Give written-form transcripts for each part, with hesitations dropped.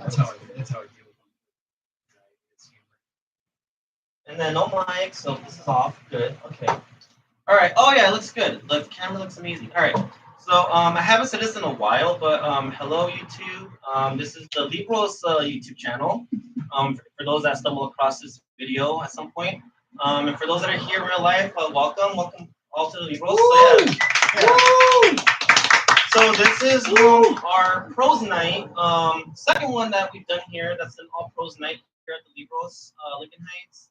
That's how I deal with it's humor. And then no mic, so this is off. Good. Okay. All right. Oh yeah, it looks good. The camera looks amazing. All right. So I haven't said this in a while, but hello YouTube. This is the Libros YouTube channel. For those that stumble across this video at some point, and for those that are here in real life, welcome all to the Libros. So this is our Prose Night, second one that we've done here. That's an all Prose Night here at the Libros, Lincoln Heights.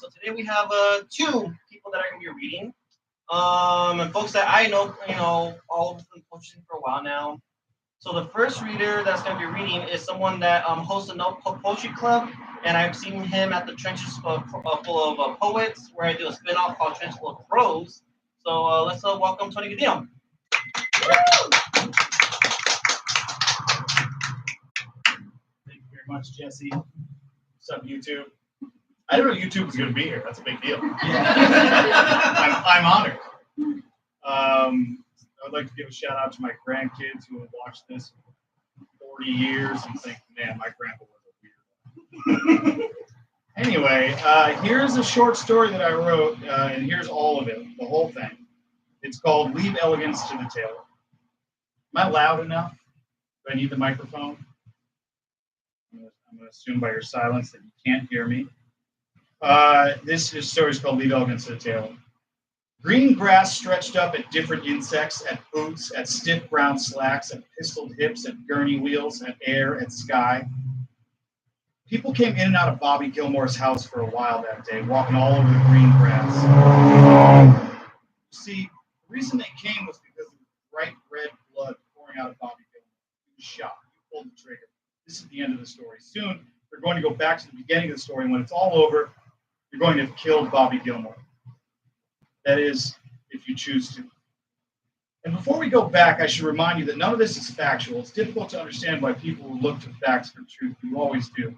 So today we have 2 people that are going to be reading. And folks that I know, all of them coaching for a while now. So the first reader that's going to be reading is someone that hosts a No Pulp Poetry Club, and I've seen him at the Trenches full of poets, where I do a spin-off called Trenches Full of Prose. So let's welcome Tony Godino. Thank you very much, Jesse. What's up, YouTube? I didn't know YouTube was going to be here. That's a big deal. Yeah. I'm honored. I would like to give a shout out to my grandkids who have watched this for 40 years and think, man, my grandpa was a weirdo. Anyway, here's a short story that I wrote, and here's all of it, the whole thing. It's called Leave Elegance to the Tailor. Am I loud enough? Do I need the microphone? I'm going to assume by your silence that you can't hear me. This story is called Leave Elegance to the Tailor. Green grass stretched up at different insects, at boots, at stiff brown slacks, at pistoled hips, at gurney wheels, at air, at sky. People came in and out of Bobby Gilmore's house for a while that day, walking all over the green grass. See, the reason they came was because of the bright red blood pouring out of Bobby Gilmore. He was shot. He pulled the trigger. This is the end of the story. Soon, they're going to go back to the beginning of the story, and when it's all over, you're going to have killed Bobby Gilmore. That is, if you choose to. And before we go back, I should remind you that none of this is factual. It's difficult to understand why people will look to facts for truth. You always do. It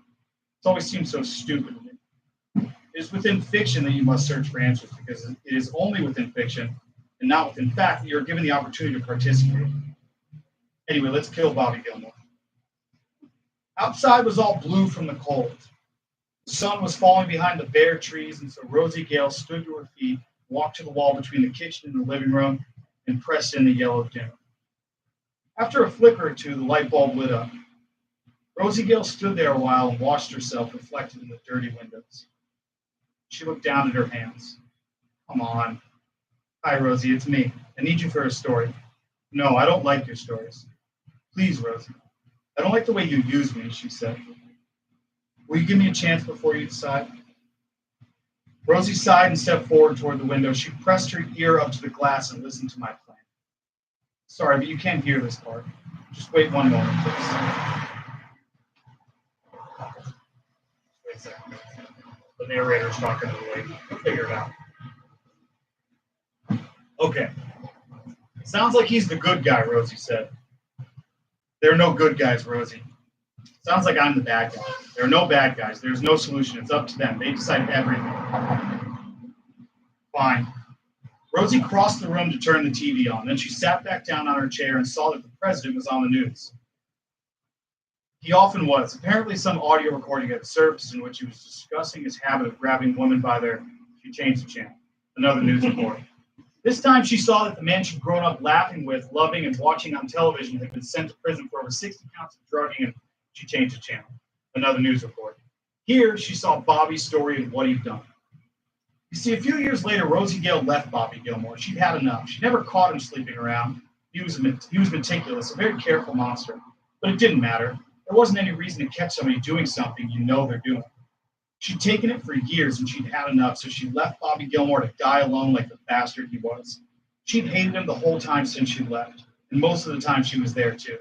always seems so stupid to me. It is within fiction that you must search for answers, because it is only within fiction and not within fact that you're given the opportunity to participate. Anyway, let's kill Bobby Gilmore. Outside was all blue from the cold. The sun was falling behind the bare trees, and so Rosie Gale stood to her feet, walked to the wall between the kitchen and the living room, and pressed in the yellow dim. After a flicker or two, the light bulb lit up. Rosie Gale stood there a while and watched herself reflected in the dirty windows. She looked down at her hands. Come on. Hi, Rosie, it's me. I need you for a story. No, I don't like your stories. Please, Rosie. I don't like the way you use me, she said. Will you give me a chance before you decide? Rosie sighed and stepped forward toward the window. She pressed her ear up to the glass and listened to my plan. Sorry, but you can't hear this part. Just wait one moment, please. Wait a second. The narrator's talking to the lady. We'll figure it out. Okay. Sounds like he's the good guy, Rosie said. There are no good guys, Rosie. Sounds like I'm the bad guy. There are no bad guys. There's no solution. It's up to them. They decide everything. Fine. Rosie crossed the room to turn the TV on. Then she sat back down on her chair and saw that the president was on the news. He often was. Apparently some audio recording had surfaced in which he was discussing his habit of grabbing women by their... She changed the channel. Another news report. This time she saw that the man she'd grown up laughing with, loving, and watching on television had been sent to prison for over 60 counts of drugging, and she changed the channel. Another news report. Here, she saw Bobby's story and what he'd done. You see, a few years later, Rosie Gale left Bobby Gilmore. She'd had enough. She'd never caught him sleeping around. He was meticulous, a very careful monster. But it didn't matter. There wasn't any reason to catch somebody doing something you know they're doing. She'd taken it for years, and she'd had enough, so she left Bobby Gilmore to die alone like the bastard he was. She'd hated him the whole time since she left, and most of the time she was there, too.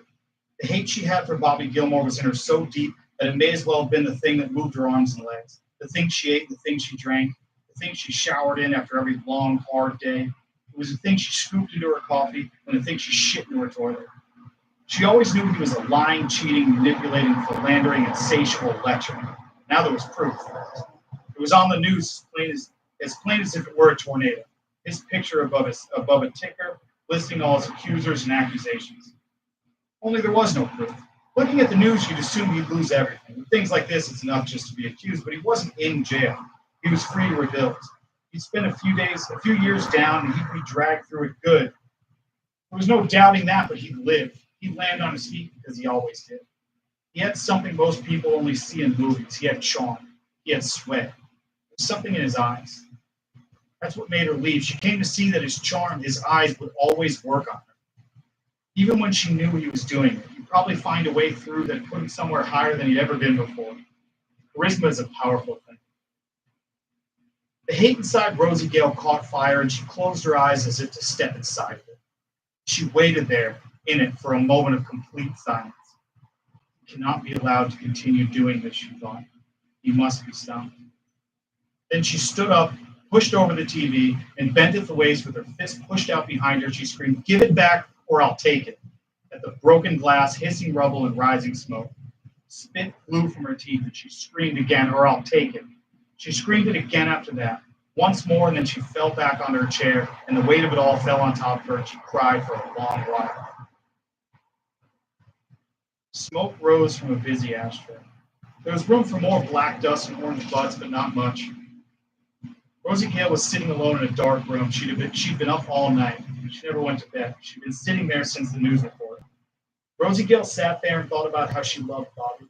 The hate she had for Bobby Gilmore was in her so deep that it may as well have been the thing that moved her arms and legs, the thing she ate, the thing she drank, the thing she showered in after every long, hard day. It was the thing she scooped into her coffee and the thing she shit into her toilet. She always knew he was a lying, cheating, manipulating, philandering, insatiable lecher. Now there was proof. It was on the news as plain as if it were a tornado. His picture above a ticker, listing all his accusers and accusations. Only there was no proof. Looking at the news, you'd assume he'd lose everything. With things like this, it's enough just to be accused, but he wasn't in jail. He was free to rebuild. He'd spend a few years down, and he'd be dragged through it good. There was no doubting that, but he'd live. He'd land on his feet because he always did. He had something most people only see in movies. He had charm. He had sweat. There was something in his eyes. That's what made her leave. She came to see that his charm, his eyes, would always work on her. Even when she knew he was doing it, he'd probably find a way through that put him somewhere higher than he'd ever been before. Charisma is a powerful thing. The hate inside Rosie Gale caught fire, and she closed her eyes as if to step inside of it. She waited there, in it, for a moment of complete silence. He cannot be allowed to continue doing this, she thought. He must be stopped. Then she stood up, pushed over the TV, and bent at the waist with her fist pushed out behind her. She screamed, "Give it back, or I'll take it," at the broken glass, hissing rubble, and rising smoke. Spit flew from her teeth, and she screamed again, "Or I'll take it." She screamed it again after that, once more, and then she fell back on her chair, and the weight of it all fell on top of her, and she cried for a long while. Smoke rose from a busy ashtray. There was room for more black dust and orange butts, but not much. Rosie Gale was sitting alone in a dark room. She'd been up all night. She never went to bed. She'd been sitting there since the news report. Rosie Gale sat there and thought about how she loved Bobby.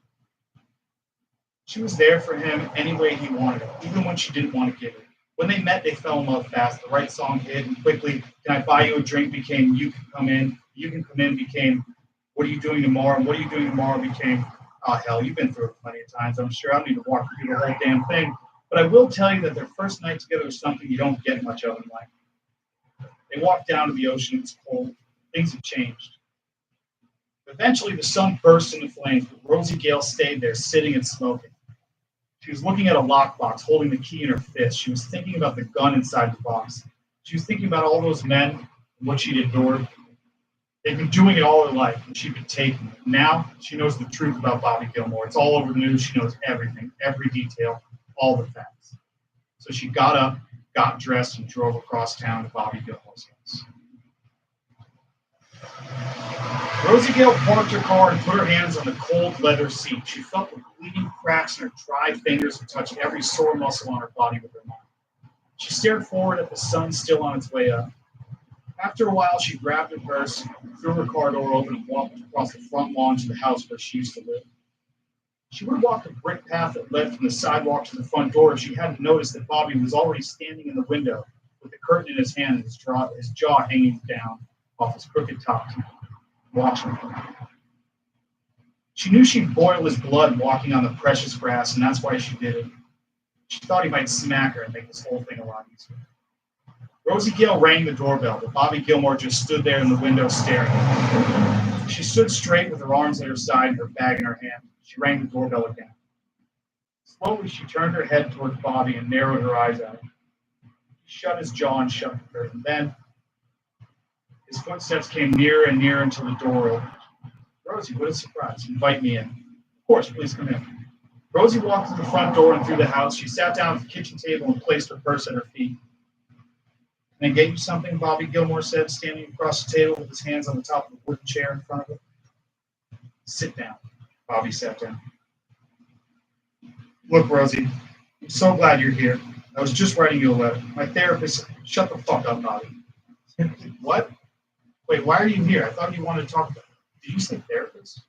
She was there for him any way he wanted it, even when she didn't want to give it. When they met, they fell in love fast. The right song hit, and quickly, "Can I buy you a drink?" became "You can come in." "You can come in" became "What are you doing tomorrow?" And "What are you doing tomorrow?" became, "Oh, hell, you've been through it plenty of times. I'm sure I don't need to walk you through the whole damn thing. But I will tell you that their first night together was something you don't get much of in life." They walked down to the ocean. It was cold. Things had changed. Eventually, the sun burst into flames, but Rosie Gale stayed there, sitting and smoking. She was looking at a lockbox, holding the key in her fist. She was thinking about the gun inside the box. She was thinking about all those men and what she'd endured. They'd been doing it all her life, and she'd been taking it. Now, she knows the truth about Bobby Gilmore. It's all over the news. She knows everything, every detail, all the facts. So she got up, got dressed, and drove across town to Bobby Gilmore's house. Rosie Gale parked her car and put her hands on the cold leather seat. She felt the bleeding cracks in her dry fingers and touched every sore muscle on her body with her mind. She stared forward at the sun still on its way up. After a while, she grabbed her purse, threw her car door open, and walked across the front lawn to the house where she used to live. She would have walked the brick path that led from the sidewalk to the front door if she hadn't noticed that Bobby was already standing in the window with the curtain in his hand and his jaw hanging down off his crooked top teeth, watching her. She knew she'd boil his blood walking on the precious grass, and that's why she did it. She thought he might smack her and make this whole thing a lot easier. Rosie Gale rang the doorbell, but Bobby Gilmore just stood there in the window staring. She stood straight with her arms at her side and her bag in her hand. She rang the doorbell again. Slowly, she turned her head towards Bobby and narrowed her eyes at him. He shut his jaw and shut the curtain. Then, his footsteps came nearer and nearer until the door opened. "Rosie, what a surprise. Invite me in." "Of course, please come in." Rosie walked to the front door and through the house. She sat down at the kitchen table and placed her purse at her feet. "Can I get you something?" Bobby Gilmore said, standing across the table with his hands on the top of the wooden chair in front of him. "Sit down." Bobby sat down. "Look, Rosie, I'm so glad you're here. I was just writing you a letter. My therapist..." "Shut the fuck up, Bobby." "What? Wait, why are you here? I thought you wanted to talk about it." "Did you say therapist?"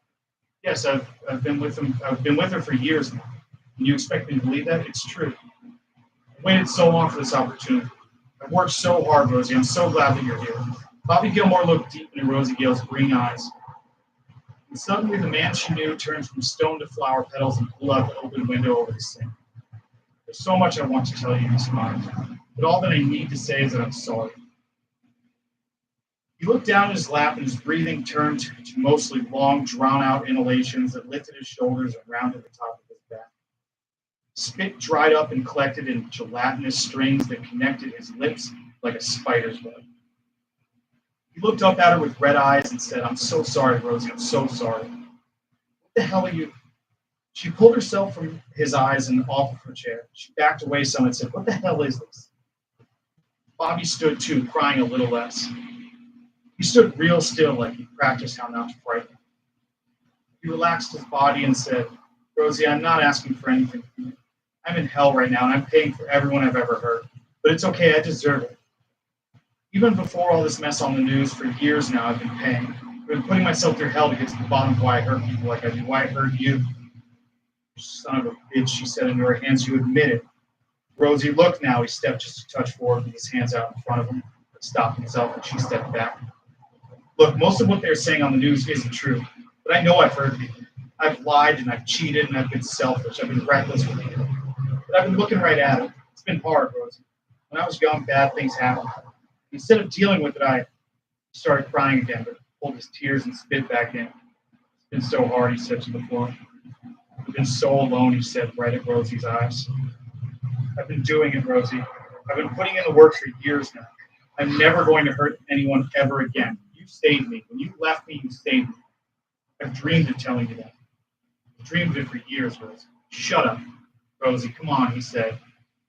"Yes, I've been with him. I've been with her for years now. And you expect me to believe that? It's true. I waited so long for this opportunity. I've worked so hard, Rosie. I'm so glad that you're here." Bobby Gilmore looked deep into Rosie Gale's green eyes. And suddenly the man she knew turned from stone to flower petals and pulled out the open window over the sink. "There's so much I want to tell you," he smiled. "But all that I need to say is that I'm sorry." He looked down at his lap and his breathing turned to mostly long, drawn-out inhalations that lifted his shoulders and rounded the top of his back. Spit dried up and collected in gelatinous strings that connected his lips like a spider's web. He looked up at her with red eyes and said, "I'm so sorry, Rosie. I'm so sorry." "What the hell are you..." She pulled herself from his eyes and off of her chair. She backed away some and said, "What the hell is this?" Bobby stood too, crying a little less. He stood real still like he practiced how not to frighten her. He relaxed his body and said, Rosie, I'm not asking for anything from you. I'm in hell right now, and I'm paying for everyone I've ever hurt. But it's okay, I deserve it. Even before all this mess on the news, for years now, I've been paying. I've been putting myself through hell to get to the bottom of why I hurt people like I do, why I hurt you. Son of a bitch, she said into her hands, you admit it. Rosie, look now. He stepped just a touch forward with his hands out in front of him, but stopped himself and she stepped back. Look, most of what they're saying on the news isn't true, but I know I've hurt people. I've lied and I've cheated and I've been selfish. I've been reckless with people. But I've been looking right at it. It's been hard, Rosie. When I was young, bad things happened. Instead of dealing with it, I started crying again, but pulled his tears and spit back in. It's been so hard, he said to the floor. I've been so alone, he said, right at Rosie's eyes. I've been doing it, Rosie. I've been putting in the work for years now. I'm never going to hurt anyone ever again. You saved me. When you left me, you saved me. I've dreamed of telling you that. I've dreamed of it for years, Rosie. Shut up, Rosie. Come on, he said.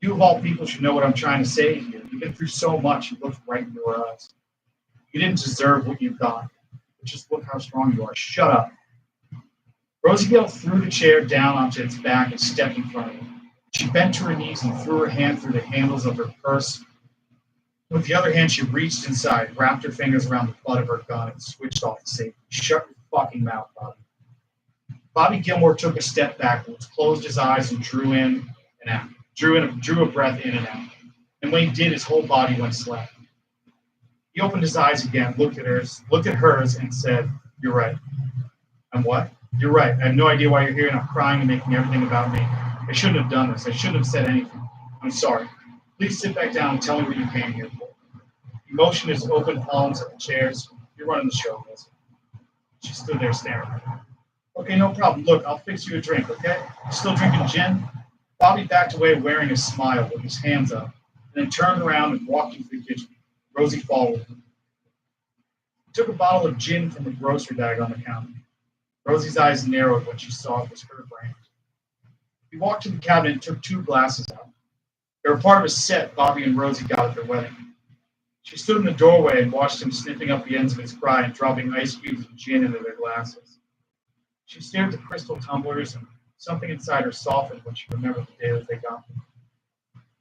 You of all people should know what I'm trying to say to you. You've been through so much. He looked right into her eyes. You didn't deserve what you've got. But just look how strong you are. Shut up. Rosie Gale threw the chair down onto its back and stepped in front of him. She bent to her knees and threw her hand through the handles of her purse. With the other hand, she reached inside, wrapped her fingers around the butt of her gun, and switched off the safety. Shut your fucking mouth, Bobby. Bobby Gilmore took a step backwards, closed his eyes, and drew in and out. Drew a breath in and out. And when he did, his whole body went slack. He opened his eyes again, looked at hers, and said, "You're right." "And what?" "You're right. I have no idea why you're here, and I'm crying and making everything about me. I shouldn't have done this. I shouldn't have said anything. I'm sorry. Please sit back down and tell me what you came here for." He motioned his open palms at the chairs. "You're running the show, Liz." She stood there staring at him. "Okay, no problem. Look, I'll fix you a drink, okay? You still drinking gin?" Bobby backed away wearing a smile with his hands up, and then turned around and walked into the kitchen. Rosie followed him. He took a bottle of gin from the grocery bag on the counter. Rosie's eyes narrowed when she saw it was her brand. He walked to the cabinet and took 2 glasses out. They were part of a set Bobby and Rosie got at their wedding. She stood in the doorway and watched him sniffing up the ends of his fry and dropping ice cubes of gin into their glasses. She stared at the crystal tumblers, and something inside her softened when she remembered the day that they got them.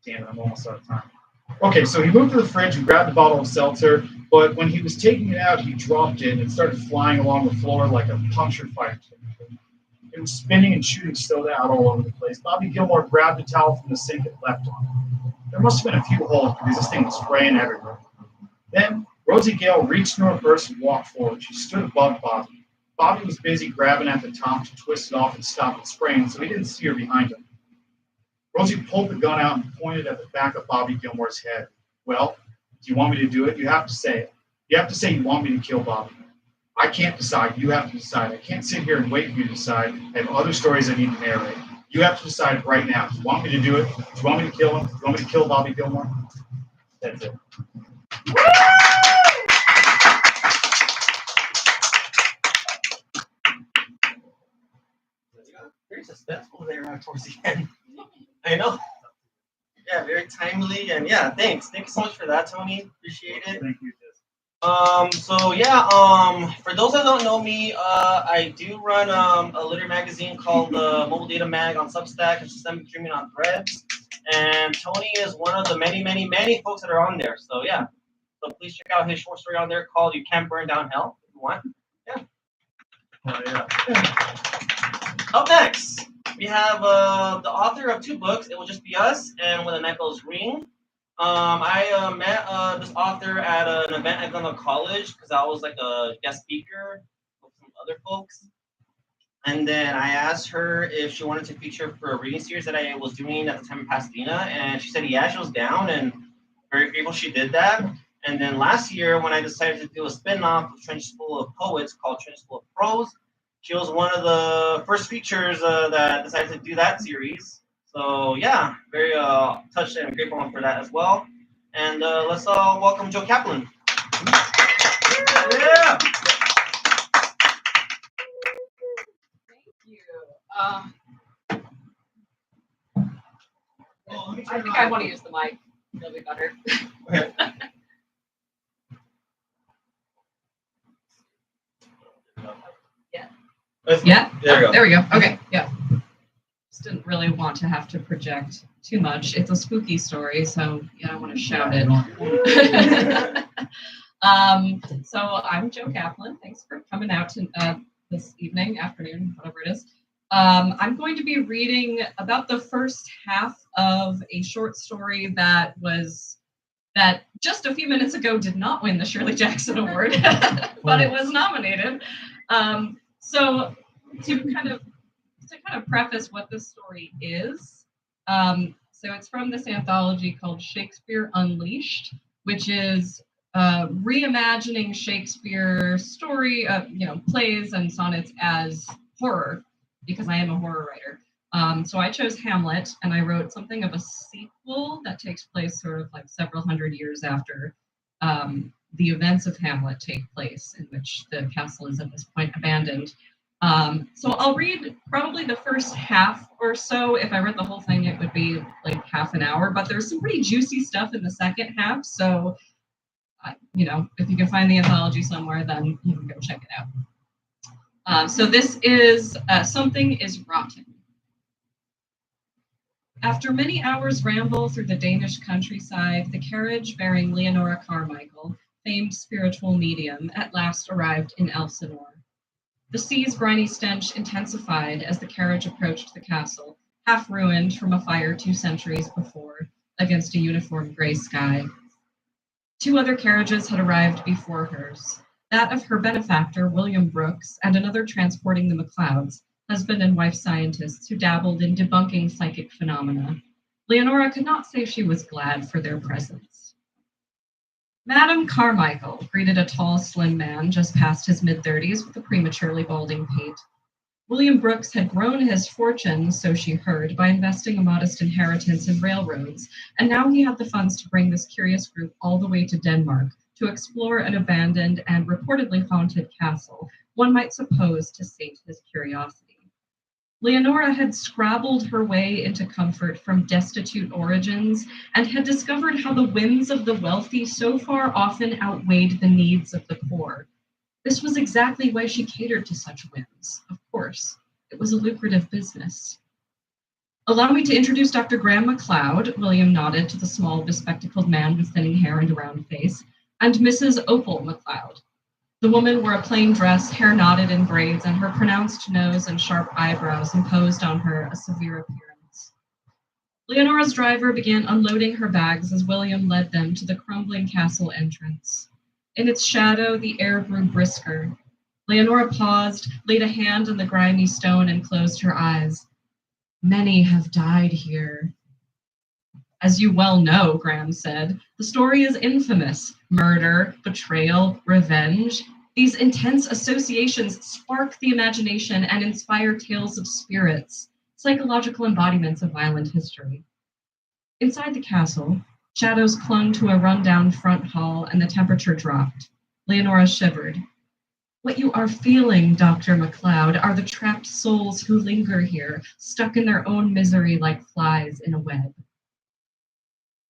Damn it, I'm almost out of time. Okay, so he moved to the fridge and grabbed a bottle of seltzer, but when he was taking it out, he dropped it and it started flying along the floor like a punctured fire extinguisher. It was spinning and shooting soda out all over the place. Bobby Gilmore grabbed a towel from the sink and left on it. There must have been a few holes because this thing was spraying everywhere. Then Rosie Gale reached into her purse and walked forward. She stood above Bobby. Bobby was busy grabbing at the top to twist it off and stop it spraying, so he didn't see her behind him. Rosie pulled the gun out and pointed at the back of Bobby Gilmore's head. "Well, do you want me to do it? You have to say it. You have to say you want me to kill Bobby. I can't decide. You have to decide. I can't sit here and wait for you to decide. I have other stories I need to narrate. You have to decide right now. Do you want me to do it? Do you want me to kill him? Do you want me to kill Bobby Gilmore?" That's it. Very suspenseful there towards the end. I know. Yeah, very timely, and yeah, thanks. Thank you so much for that, Tony. Appreciate it. Thank you. So yeah, for those that don't know me, I do run a literary magazine called Mobile Data Mag on Substack and Systemic Dreaming on Threads. And Tony is one of the many folks that are on there. So yeah, so please check out his short story on there called "You Can't Burn Down Hell" if you want. Yeah. Up next, we have the author of 2 books. It Will Just Be Us and When the Night Bells Ring. I met this author at an event at Godino College because I was like a guest speaker with some other folks. And then I asked her if she wanted to feature for a reading series that I was doing at the time in Pasadena. And she said, yeah, she was down, and very grateful she did that. And then last year, when I decided to do a spin-off of Trench School of Poets called Trench School of Prose, she was one of the first features that decided to do that series. So yeah, very touched and grateful for that as well. And let's welcome Joe Kaplan. Yeah. I think I want to use the mic. It'll be better. Okay. Yeah. Yeah? There we go. There we go. Okay, yeah. Just didn't really want to have to project too much. It's a spooky story, so you don't want to shout it. So I'm Joe Kaplan. Thanks for coming out this evening, afternoon, whatever it is. I'm going to be reading about the first half of a short story that just a few minutes ago did not win the Shirley Jackson Award, but it was nominated. So to kind of preface what this story is, so it's from this anthology called Shakespeare Unleashed, which is reimagining Shakespeare story, plays and sonnets as horror, because I am a horror writer. So I chose Hamlet, and I wrote something of a sequel that takes place sort of like several hundred years after the events of Hamlet take place, in which the castle is at this point abandoned. So I'll read probably the first half or so. If I read the whole thing, it would be like half an hour, but there's some pretty juicy stuff in the second half. So, if you can find the anthology somewhere, then you can go check it out. So this is Something is Rotten. After many hours' ramble through the Danish countryside, the carriage bearing Leonora Carmichael, famed spiritual medium, at last arrived in Elsinore. The sea's briny stench intensified as the carriage approached the castle, half ruined from a fire 2 centuries before, against a uniform gray sky. 2 other carriages had arrived before hers, that of her benefactor, William Brooks, and another transporting the MacLeods, husband and wife scientists who dabbled in debunking psychic phenomena. Leonora could not say she was glad for their presence. Madame Carmichael greeted a tall, slim man just past his mid-30s with a prematurely balding pate. William Brooks had grown his fortune, so she heard, by investing a modest inheritance in railroads, and now he had the funds to bring this curious group all the way to Denmark to explore an abandoned and reportedly haunted castle, one might suppose to sate his curiosity. Leonora had scrabbled her way into comfort from destitute origins and had discovered how the whims of the wealthy so far often outweighed the needs of the poor. This was exactly why she catered to such whims, of course. It was a lucrative business. Allow me to introduce Dr. Graham MacLeod, William nodded to the small, bespectacled man with thinning hair and a round face, and Mrs. Opal MacLeod. The woman wore a plain dress, hair knotted in braids, and her pronounced nose and sharp eyebrows imposed on her a severe appearance. Leonora's driver began unloading her bags as William led them to the crumbling castle entrance. In its shadow, the air grew brisker. Leonora paused, laid a hand on the grimy stone, and closed her eyes. Many have died here. As you well know, Graham said, the story is infamous. Murder, betrayal, revenge. These intense associations spark the imagination and inspire tales of spirits, psychological embodiments of violent history. Inside the castle, shadows clung to a rundown front hall and the temperature dropped. Leonora shivered. What you are feeling, Dr. MacLeod, are the trapped souls who linger here, stuck in their own misery like flies in a web.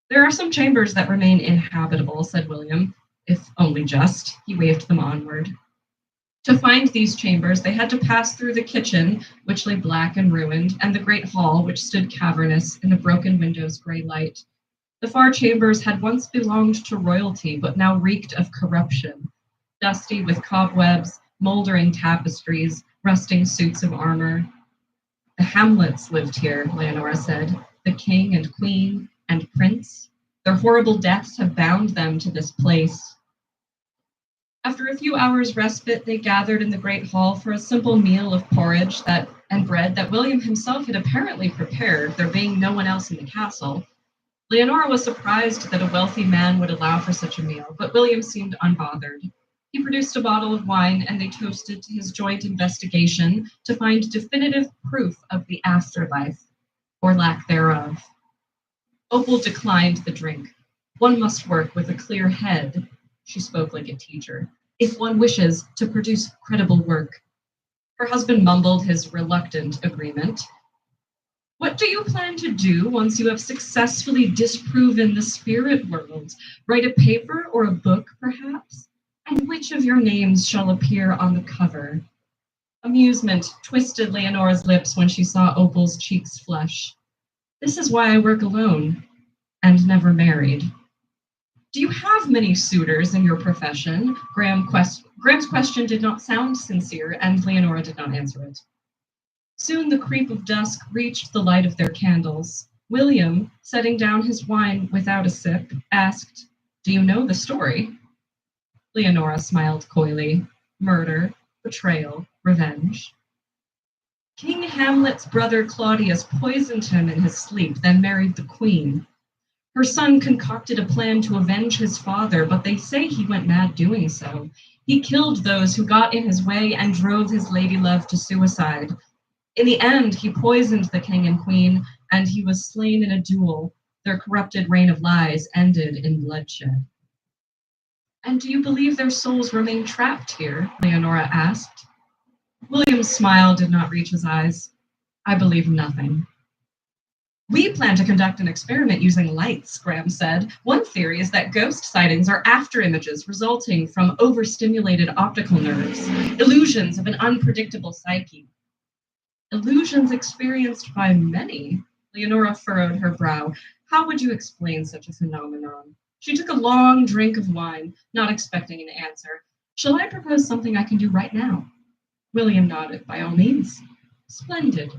There are some chambers that remain inhabitable, said William, if only just. He waved them onward. To find these chambers, they had to pass through the kitchen, which lay black and ruined, and the great hall, which stood cavernous in the broken window's gray light. The far chambers had once belonged to royalty, but now reeked of corruption, dusty with cobwebs, moldering tapestries, rusting suits of armor. The Hamlets lived here, Leonora said, the king and queen and prince. Their horrible deaths have bound them to this place. After a few hours' respite, they gathered in the great hall for a simple meal of porridge and bread that William himself had apparently prepared, there being no one else in the castle. Leonora was surprised that a wealthy man would allow for such a meal, but William seemed unbothered. He produced a bottle of wine, and they toasted to his joint investigation to find definitive proof of the afterlife, or lack thereof. Opal declined the drink. One must work with a clear head, she spoke like a teacher, if one wishes to produce credible work. Her husband mumbled his reluctant agreement. What do you plan to do once you have successfully disproven the spirit world? Write a paper or a book, perhaps? And which of your names shall appear on the cover? Amusement twisted Leonora's lips when she saw Opal's cheeks flush. This is why I work alone and never married. Do you have many suitors in your profession? Graham's question did not sound sincere, and Leonora did not answer it. Soon the creep of dusk reached the light of their candles. William, setting down his wine without a sip, asked, "Do you know the story?" Leonora smiled coyly. Murder, betrayal, revenge. King Hamlet's brother Claudius poisoned him in his sleep, then married the queen. Her son concocted a plan to avenge his father, but they say he went mad doing so. He killed those who got in his way and drove his ladylove to suicide. In the end, he poisoned the king and queen, and he was slain in a duel. Their corrupted reign of lies ended in bloodshed. And do you believe their souls remain trapped here? Leonora asked. William's smile did not reach his eyes. I believe nothing. We plan to conduct an experiment using lights, Graham said. One theory is that ghost sightings are after images resulting from overstimulated optical nerves, illusions of an unpredictable psyche. Illusions experienced by many? Leonora furrowed her brow. How would you explain such a phenomenon? She took a long drink of wine, not expecting an answer. Shall I propose something I can do right now? William nodded. By all means. Splendid.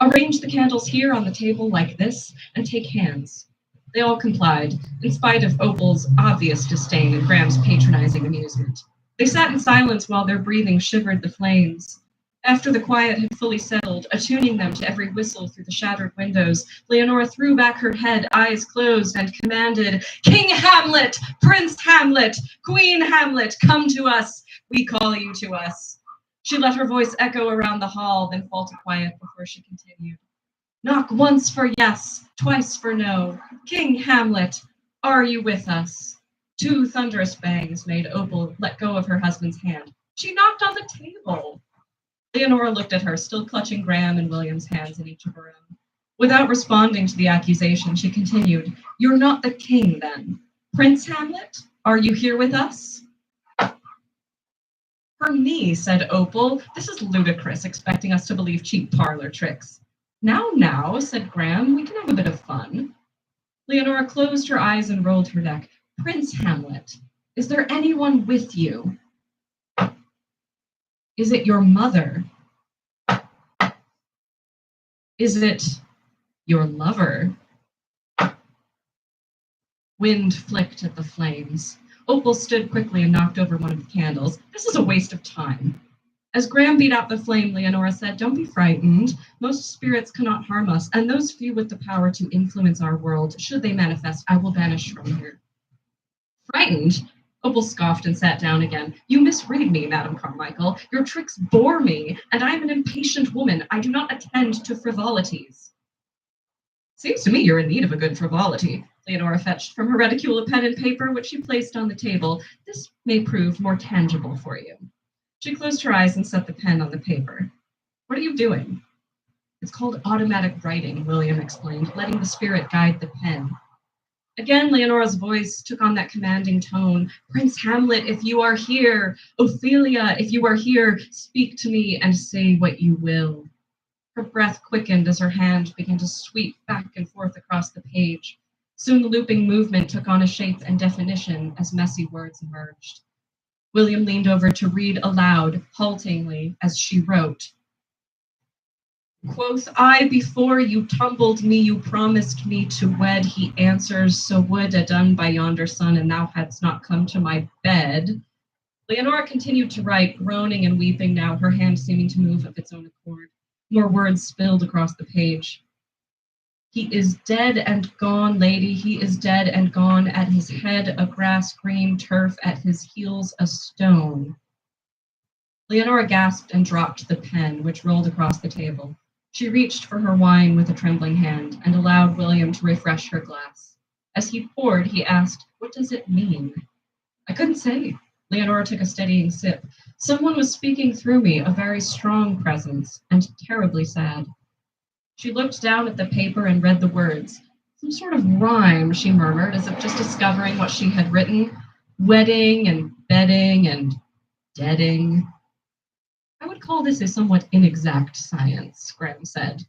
Arrange the candles here on the table like this, and take hands. They all complied, in spite of Opal's obvious disdain and Graham's patronizing amusement. They sat in silence while their breathing shivered the flames. After the quiet had fully settled, attuning them to every whistle through the shattered windows, Leonora threw back her head, eyes closed, and commanded, King Hamlet, Prince Hamlet, Queen Hamlet, come to us. We call you to us. She let her voice echo around the hall, then fall to quiet before she continued. Knock once for yes, twice for no. King Hamlet, are you with us? Two thunderous bangs made Opal let go of her husband's hand. She knocked on the table. Leonora looked at her, still clutching Graham and William's hands in each of her own. Without responding to the accusation, she continued, You're not the king, then. Prince Hamlet, are you here with us? For me, said Opal. This is ludicrous, expecting us to believe cheap parlor tricks. Now, said Graham, we can have a bit of fun. Leonora closed her eyes and rolled her neck. Prince Hamlet, is there anyone with you? Is it your mother? Is it your lover? Wind flicked at the flames. Opal stood quickly and knocked over one of the candles. This is a waste of time. As Graham beat out the flame, Leonora said, Don't be frightened. Most spirits cannot harm us, and those few with the power to influence our world, should they manifest, I will banish from here. Frightened? Opal scoffed and sat down again. You misread me, Madame Carmichael. Your tricks bore me, and I am an impatient woman. I do not attend to frivolities. Seems to me you're in need of a good frivolity. Leonora fetched from her reticule a pen and paper, which she placed on the table. This may prove more tangible for you. She closed her eyes and set the pen on the paper. What are you doing? It's called automatic writing, William explained, letting the spirit guide the pen. Again, Leonora's voice took on that commanding tone. Prince Hamlet, if you are here, Ophelia, if you are here, speak to me and say what you will. Her breath quickened as her hand began to sweep back and forth across the page. Soon the looping movement took on a shape and definition as messy words emerged. William leaned over to read aloud, haltingly, as she wrote. Quoth I, before you tumbled me, you promised me to wed. He answers, so would a done by yonder sun, and thou hadst not come to my bed. Leonora continued to write, groaning and weeping now, her hand seeming to move of its own accord. More words spilled across the page. He is dead and gone, lady, he is dead and gone. At his head a grass green turf, at his heels a stone. Leonora gasped and dropped the pen, which rolled across the table. She reached for her wine with a trembling hand and allowed William to refresh her glass. As he poured, he asked, What does it mean? I couldn't say. Leonora took a steadying sip. Someone was speaking through me, a very strong presence, and terribly sad. She looked down at the paper and read the words. Some sort of rhyme, she murmured, as if just discovering what she had written. Wedding and bedding and deading. I would call this a somewhat inexact science, Graham said.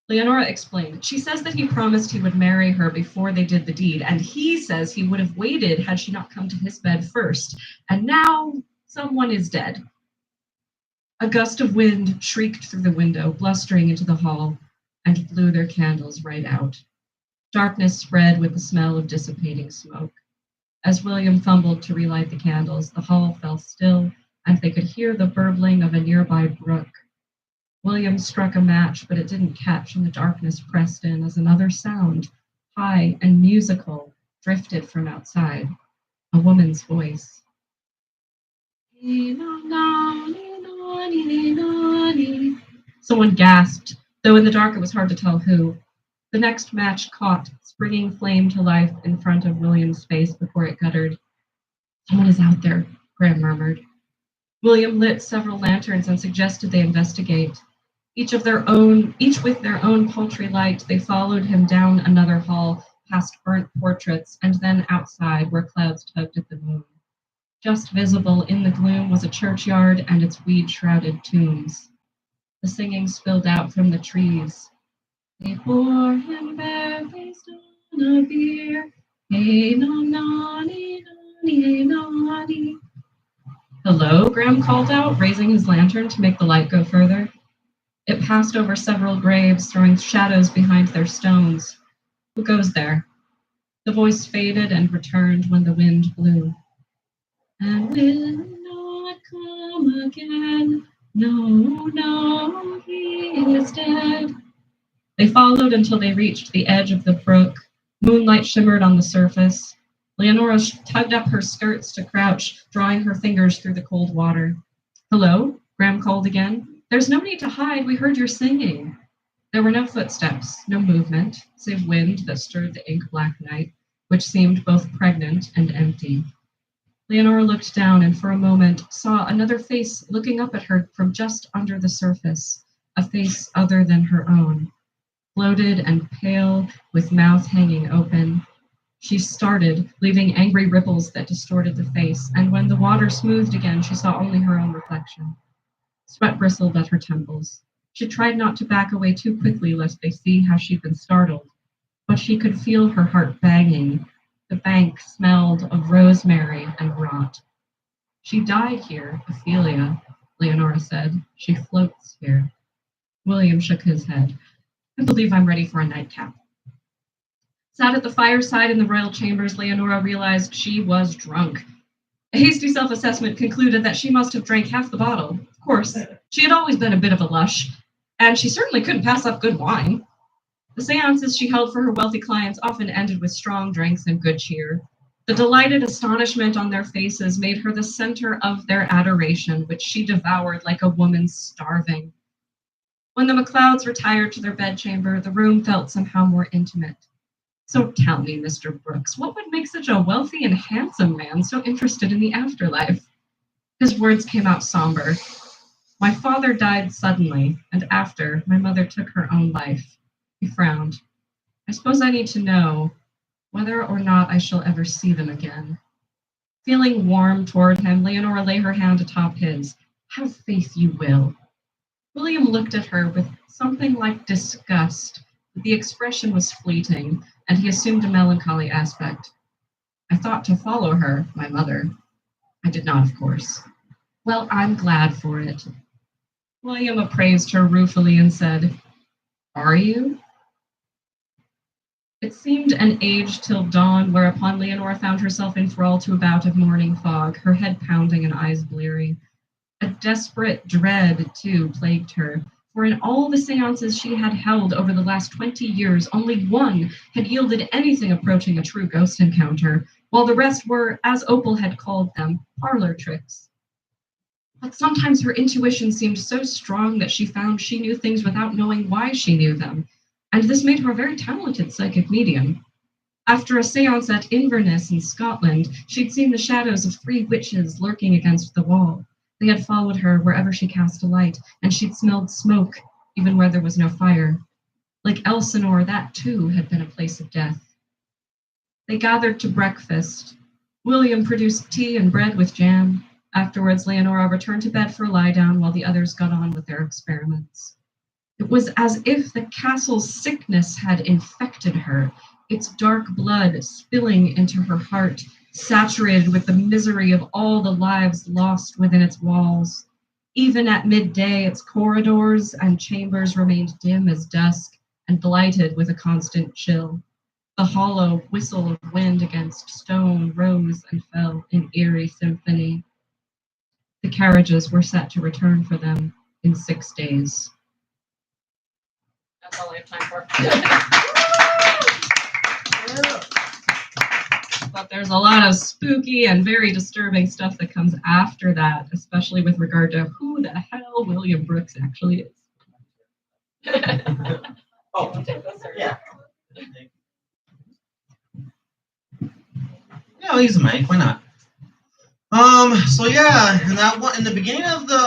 Leonora explained. She says that he promised he would marry her before they did the deed, and he says he would have waited had she not come to his bed first. And now someone is dead. A gust of wind shrieked through the window, blustering into the hall, and blew their candles right out. Darkness spread with the smell of dissipating smoke. As William fumbled to relight the candles, the hall fell still, and they could hear the burbling of a nearby brook. William struck a match, but it didn't catch, and the darkness pressed in as another sound, high and musical, drifted from outside. A woman's voice. Someone gasped, though in the dark it was hard to tell who. The next match caught, springing flame to life in front of William's face before it guttered. Someone is out there, Graham murmured. William lit several lanterns and suggested they investigate. Each with their own paltry light, they followed him down another hall, past burnt portraits, and then outside where clouds tugged at the moon. Just visible in the gloom was a churchyard and its weed-shrouded tombs. The singing spilled out from the trees. They bore him barefaced on a bier. Hey, no, naughty, naughty, naughty. Hello, Graham called out, raising his lantern to make the light go further. It passed over several graves, throwing shadows behind their stones. Who goes there? The voice faded and returned when the wind blew. And will not come again. No, no, he is dead. They followed until they reached the edge of the brook. Moonlight shimmered on the surface. Leonora tugged up her skirts to crouch, drawing her fingers through the cold water. Hello? Graham called again. There's no need to hide. We heard your singing. There were no footsteps, no movement, save wind that stirred the ink-black night, which seemed both pregnant and empty. Leonora looked down and for a moment saw another face looking up at her from just under the surface, a face other than her own. Bloated and pale, with mouth hanging open. She started, leaving angry ripples that distorted the face, and when the water smoothed again, she saw only her own reflection. Sweat bristled at her temples. She tried not to back away too quickly lest they see how she'd been startled, but she could feel her heart banging. The bank smelled of rosemary and rot. She died here, Ophelia, Leonora said. She floats here. William shook his head. I believe I'm ready for a nightcap. Sat at the fireside in the royal chambers, Leonora realized she was drunk. A hasty self-assessment concluded that she must have drank half the bottle. Of course, she had always been a bit of a lush, and she certainly couldn't pass up good wine. The seances she held for her wealthy clients often ended with strong drinks and good cheer. The delighted astonishment on their faces made her the center of their adoration, which she devoured like a woman starving. When the MacLeods retired to their bedchamber, the room felt somehow more intimate. So tell me, Mr. Brooks, what would make such a wealthy and handsome man so interested in the afterlife? His words came out somber. My father died suddenly, and after, my mother took her own life. He frowned. I suppose I need to know whether or not I shall ever see them again. Feeling warm toward him, Leonora lay her hand atop his. Have faith you will. William looked at her with something like disgust, but the expression was fleeting, and he assumed a melancholy aspect. I thought to follow her, my mother. I did not, of course. Well, I'm glad for it. William appraised her ruefully and said, Are you? It seemed an age till dawn, whereupon Leonora found herself enthralled to a bout of morning fog, her head pounding and eyes bleary. A desperate dread, too, plagued her, for in all the seances she had held over the last 20 years, only one had yielded anything approaching a true ghost encounter, while the rest were, as Opal had called them, parlor tricks. But sometimes her intuition seemed so strong that she found she knew things without knowing why she knew them, and this made her a very talented psychic medium. After a seance at Inverness in Scotland, she'd seen the shadows of 3 witches lurking against the wall. They had followed her wherever she cast a light, and she'd smelled smoke, even where there was no fire. Like Elsinore, that too had been a place of death. They gathered to breakfast. William produced tea and bread with jam. Afterwards, Leonora returned to bed for a lie down while the others got on with their experiments. It was as if the castle's sickness had infected her, its dark blood spilling into her heart, saturated with the misery of all the lives lost within its walls. Even at midday, its corridors and chambers remained dim as dusk and blighted with a constant chill. The hollow whistle of wind against stone rose and fell in eerie symphony. The carriages were set to return for them in 6 days. That's all I have time for. But there's a lot of spooky and very disturbing stuff that comes after that, especially with regard to who the hell William Brooks actually is. Oh, yeah. Yeah, I'll use a mic. Why not? So yeah, in that one, in the beginning of the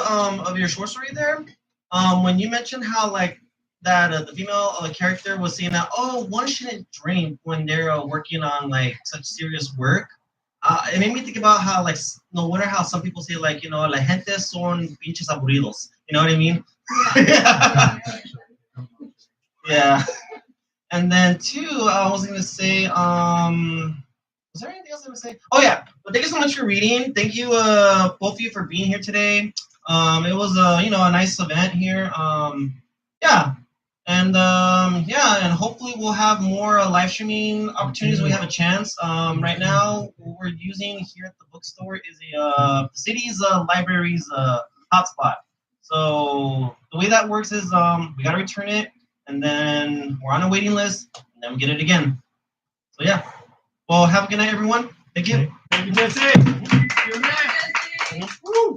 of your short story there, when you mentioned how like that the female character was saying that one shouldn't drink when they're working on like such serious work. It made me think about how like no wonder how some people say like la gente son pinches aburridos. You know what I mean? Yeah. And then two, I was gonna say was there anything else I was gonna say? Oh yeah. Well, thank you so much for reading. Thank you both of you for being here today. It was a nice event here. Yeah. And and hopefully we'll have more live streaming opportunities when we have a chance. Right now, what we're using here at the bookstore is the city's library's hotspot. So the way that works is we gotta return it, and then we're on a waiting list, and then we get it again. So yeah. Well, have a good night, everyone. Thank you. Thank you, Jesse. See you next. Woo.